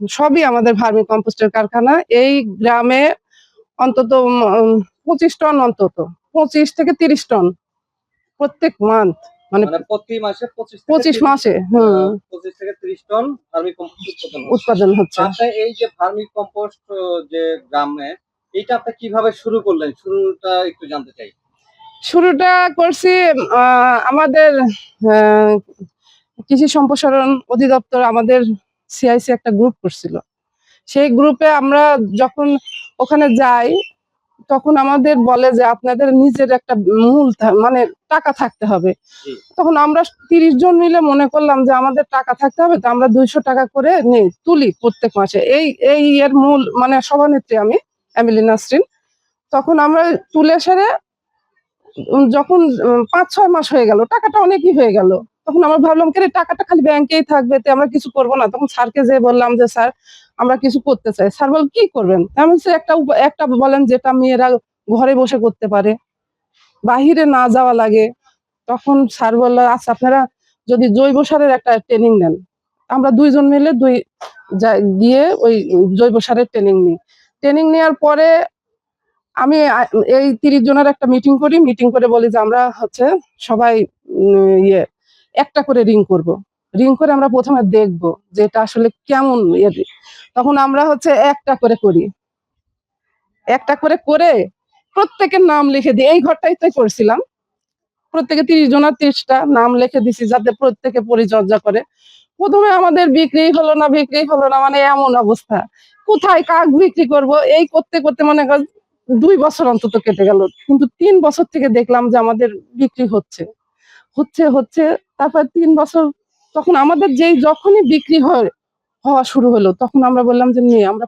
সবই আমাদের ভার্মি কম্পোস্টের কারখানা। এই গ্রামে অন্তত 25 টন, অন্তত 25 থেকে 30 টন প্রত্যেক মান্থ, মানে প্রতি মাসে 25 মাসে 25 থেকে 30 টন ভার্মি কম্পোস্ট উৎপাদন হচ্ছে। আচ্ছা, এই যে ভার্মি কম্পোস্ট যে গ্রামে, এটা আপনি কিভাবে শুরু করলেন? শুরুটা একটু জানতে চাই। শুরুটা করছি আমাদের কৃষি সম্প্রসারণ অধিদপ্তর আমাদের সিআইসি একটা গ্রুপ করছিল। সেই গ্রুপে আমরা যখন ওখানে যাই তখন আমাদের বলে যে আপনাদের নিজের একটা মূল মানে টাকা থাকতে হবে। তখন আমরা 30 জন মিলে মনে করলাম যে আমাদের টাকা থাকতে হবে, তো আমরা 200 টাকা করে তুলি প্রত্যেক মাসে। এই এর মূল মানে সভানেত্রী আমি এমিলি নাসরিন। তখন আমরা তুলে সেরে যখন 5-6 মাস হয়ে গেল, টাকাটা অনেকই হয়ে গেল, তখন আমরা ভাবলাম কি টাকাটা খালি ব্যাংকেই থাকবে, তো আমরা কিছু করবো না। তখন স্যারকে যে বললাম যে স্যার আমরা কিছু করতে চাই। স্যার বল কি করবেন? আমি একটা বলেন যেটা মেয়েরা ঘরে বসে করতে পারে, বাহিরে না যাওয়া লাগে। তখন স্যার বললো আচ্ছা আপনারা যদি জৈব সারের একটা ট্রেনিং নেন। আমরা 2 জন মিলে গিয়ে ওই জৈব সারের ট্রেনিং নেওয়ার পরে আমি এই 30 জনের একটা মিটিং করে বলি যে আমরা হচ্ছে সবাই একটা করে রিং করব। রিং করে আমরা প্রথমে দেখব যে এটা আসলে কেমন তখন আমরা হচ্ছে একটা করে করি, একটা করে প্রত্যেকের নাম লিখে দিই। এই ঘরটাই তো করছিলাম, প্রত্যেকে 30 জনের 30টা নাম লিখে দিছি যাতে প্রত্যেকে পরিচর্যা করে। প্রথমে আমাদের বিক্রি হলো না, মানে এমন অবস্থা, কোথায় কাক বিক্রি করব এই করতে করতে মনে কর 2 বছর অন্তত কেটে গেল। কিন্তু 3 বছর থেকে দেখলাম যে আমাদের বিক্রি হচ্ছে। তারপর 3 বছর তখন আমাদের যখনই বিক্রি হওয়া শুরু হলো, তখন আমরা বললাম যে আমরা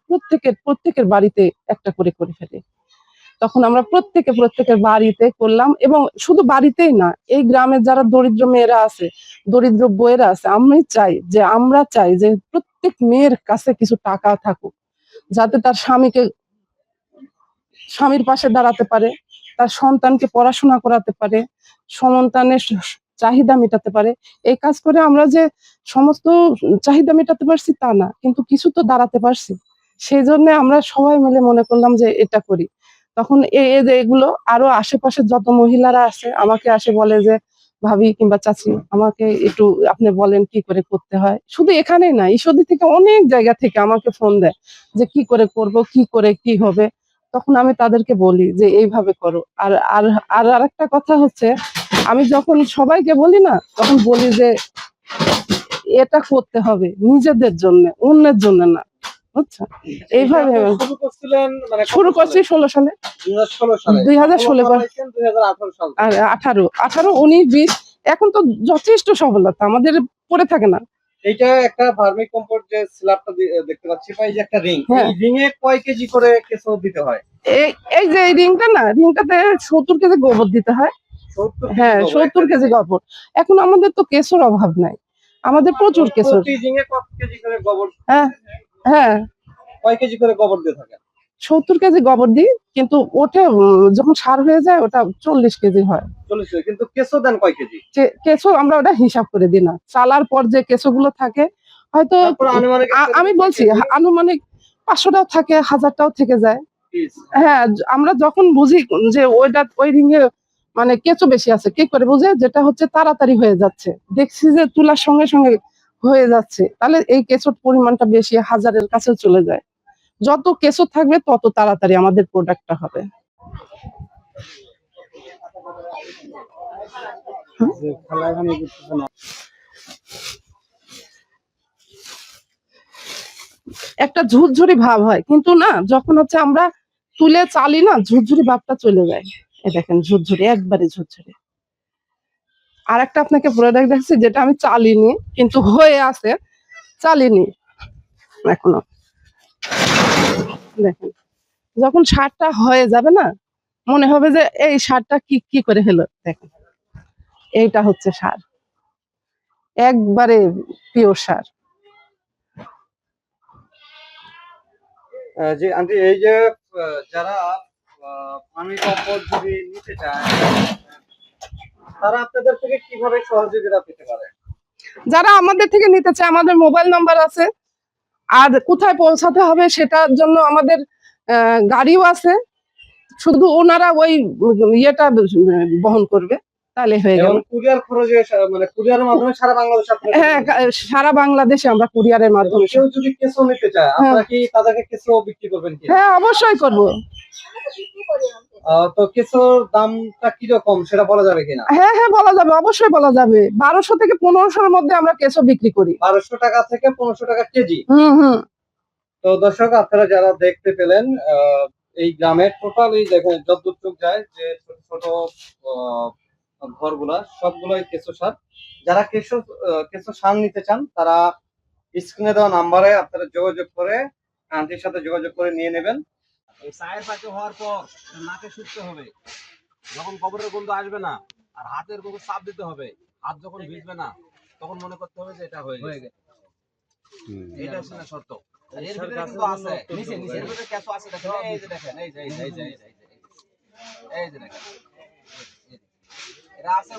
প্রত্যেকের বাড়িতে একটা করে ফেলি। তখন আমরা প্রত্যেকের বাড়িতে করলাম, এবং শুধু বাড়িতেই না, এই গ্রামের যারা দরিদ্র মেয়েরা আছে, দরিদ্র বউয়েরা আছে, আমরা চাই যে প্রত্যেক মেয়ের কাছে কিছু টাকা থাকুক, যাতে তার স্বামীর পাশে দাঁড়াতে পারে, তার সন্তানকে পড়াশোনা করাতে পারে, সন্তানের চাহিদা মেটাতে পারে। এই কাজ করে আমরা যে সমস্ত চাহিদা মেটাতে পারছি তা না, কিন্তু কিছু তো দাঁড়াতে পারছি। সেই জন্য আমরা সবাই মিলে মনে করলাম যে এটা করি। তখন এগুলো আরো আশেপাশে যত মহিলারা আছে আমাকে আসে বলে যে ভাবি কিংবা চাচি আমাকে একটু আপনি বলেন কি করে করতে হয়। শুধু এখানেই না, ঈশ্বরদী থেকে অনেক জায়গা থেকে আমাকে ফোন দেয় যে কি করে করব, কি করে কি হবে। তখন আমি তাদেরকে বলি যে এইভাবে করো। আর আর আর আরেকটা কথা হচ্ছে, আমি যখন সবাইকে বলি না, তখন বলি যে এটা করতে হবে নিজেদের জন্য, অন্যের জন্য না। বুঝছো? এইভাবে শুরু করছি 16 সালে, 2016 আর 18, 19, 20। এখন তো যথেষ্ট সফলতা আমাদের পড়ে থাকে না। এইটা একটা ভার্মি কম্পোস্ট যে স্ল্যাবটা দেখতে পাচ্ছি, বা এই যে একটা রিং, এই রিং এ কয় কেজি করে কেঁচো দিতে হয়? এই যে এই রিংটা না, রিংটাতে 70 কেজি গোবর দিতে হয়। হ্যাঁ, 70 কেজি গোবর। এখন আমাদের তো কেঁচোর অভাব নাই, আমাদের প্রচুর কেঁচো। প্রতি রিং এ কত কেজি করে গোবর? হ্যাঁ, কয় কেজি করে গোবর দিয়ে থাকে? 70 কেজি গোবর দিই, কিন্তু ওটা যখন সার হয়ে যায় ওটা 40 কেজি হয়। 40 কেজি। কিন্তু কেঁচো দেন কয় কেজি? কেঁচো আমরা ওটা হিসাব করে দিই না, চালার পর যে কেঁচো গুলো থাকে হয়তো আমি বলছি আনুমানিক 500টাও থাকে, 1000টাও থেকে যায়। হ্যাঁ, আমরা যখন বুঝি যে ওই রিং এ মানে কেঁচো বেশি আছে, কি করে বুঝে? যেটা হচ্ছে তাড়াতাড়ি হয়ে যাচ্ছে, দেখছি যে তুলার সঙ্গে সঙ্গে হয়ে যাচ্ছে, তাহলে এই কেঁচোর পরিমাণটা বেশি, 1000-এর কাছেও চলে যায়। যত কেঁচো থাকবে তত তাড়াতাড়ি আমাদের প্রোডাক্টটা হবে। একটা ঝুরঝুরি ভাব হয়, কিন্তু না যখন হচ্ছে আমরা তুলে চালি না, ঝুরঝুরি ভাবটা চলে যায়। এই দেখেন ঝুরঝুরি, একবারে ঝুরঝুরি। আর একটা আপনাকে প্রোডাক্ট দেখছি যেটা আমি চালিনি, কিন্তু হয়ে আছে, চালিনি এখনো। দেখেন যখন সারটা হয়ে যাবে না, মনে হবে যে এই সারটা কি করে হলো। দেখেন এইটা হচ্ছে সার, একবারে পিওর সার। যে আন্টি, এই যে যারা ভার্মি কম্পোস্ট যদি নিতে চায়, তারা আপনাদের থেকে কিভাবে সহযোগিতা পেতে পারে? যারা আমাদের থেকে নিতে চায়, আমাদের মোবাইল নাম্বার আছে, আর কোথায় পৌঁছাতে হবে সেটার জন্য আমাদের গাড়িও আছে, শুধু ওনারা ওই ইয়েটা বহন করবে, তাহলে হয়ে গেল। এবং কুরিয়ার খরচে মানে কুরিয়ারের মাধ্যমে সারা বাংলাদেশে আপনারা হ্যাঁ, সারা বাংলাদেশে আমরা কুরিয়ারের এবং মাধ্যমে। কেউ যদি কেঁচো নিতে চায় আপনারা কি তাদেরকে কেঁচো বিক্রি করবেন কি? হ্যাঁ, অবশ্যই করব। তো কেঁচোর দামটা কিরকম সেটা বলা যাবে কিনা? হ্যাঁ হ্যাঁ, বলা যাবে, অবশ্যই বলা যাবে। 1200 থেকে 1500-এর মধ্যে আমরা কেঁচো বিক্রি করি। 1200 টাকা থেকে 1500 টাকা কেজি। হুম। তো দর্শক আপনারা যারা দেখতে পেলেন এই গ্রামের টোটালি দেখেন যতদূর চোখ যায় যে ছোট ছোট ঘরগুলা সবগুলোই কেঁচো সার। যারা কেঁচো সার নিতে চান তারা স্ক্রিনে দেওয়া নাম্বারে আপনারা যোগাযোগ করে আন্টির সাথে যোগাযোগ করে নিয়ে নেবেন। এই চায়ের পাকে হওয়ার পর নাকে শুকতে হবে, যখন কবরের গন্ধ আসবে না, আর হাতের কোনো চাপ দিতে হবে, হাত যখন ভিজবে না তখন মনে করতে হবে যে এটা হয়ে গেছে। এটা হচ্ছে না শর্ত। আর এর ভিতরে কিন্তু আছে নিচে এর ভিতরে কেঁচো আছে, দেখেন এই যে দেখেন এই যে এই যে এই যে এই যে দেখেন এটা আছে।